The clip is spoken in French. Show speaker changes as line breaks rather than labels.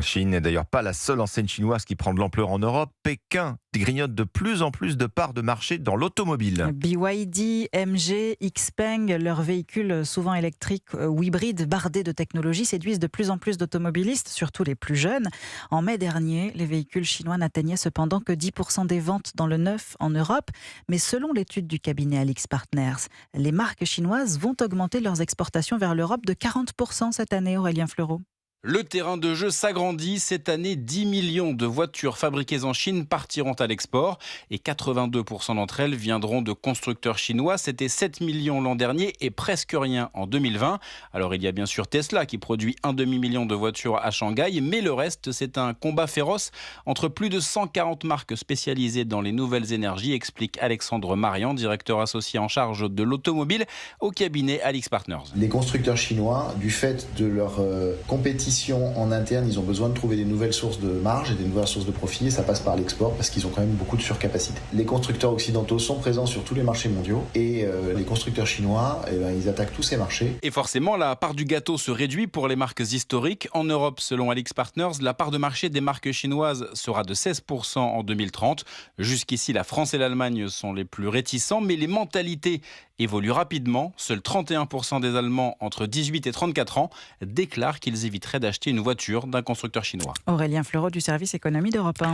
Chine n'est d'ailleurs pas la seule enseigne chinoise qui prend de l'ampleur en Europe. Pékin grignote de plus en plus de parts de marché dans l'automobile.
BYD, MG, Xpeng, leurs véhicules souvent électriques ou hybrides bardés de technologie séduisent de plus en plus d'automobilistes, surtout les plus jeunes. En mai dernier, les véhicules chinois n'atteignaient cependant que 10% des ventes dans le neuf en Europe. Mais selon l'étude du cabinet Alix Partners, les marques chinoises vont augmenter leurs exportations vers l'Europe de 40% cette année, Aurélien Fleureau.
Le terrain de jeu s'agrandit. Cette année, 10 millions de voitures fabriquées en Chine partiront à l'export et 82% d'entre elles viendront de constructeurs chinois. C'était 7 millions l'an dernier et presque rien en 2020. Alors il y a bien sûr Tesla qui produit un demi-million de voitures à Shanghai, mais le reste, c'est un combat féroce entre plus de 140 marques spécialisées dans les nouvelles énergies, explique Alexandre Marian, directeur associé en charge de l'automobile au cabinet Alix Partners.
Les constructeurs chinois, du fait de leur compétition en interne, ils ont besoin de trouver des nouvelles sources de marge et des nouvelles sources de profit, et ça passe par l'export parce qu'ils ont quand même beaucoup de surcapacité. Les constructeurs occidentaux sont présents sur tous les marchés mondiaux et les constructeurs chinois, ils attaquent tous ces marchés.
Et forcément, la part du gâteau se réduit pour les marques historiques. En Europe, selon Alix Partners, la part de marché des marques chinoises sera de 16% en 2030. Jusqu'ici, la France et l'Allemagne sont les plus réticents, mais les mentalités évoluent rapidement. Seuls 31% des Allemands entre 18 et 34 ans déclarent qu'ils éviteraient d'acheter une voiture d'un constructeur chinois.
Aurélien Fleureau du service économie d'Europe 1.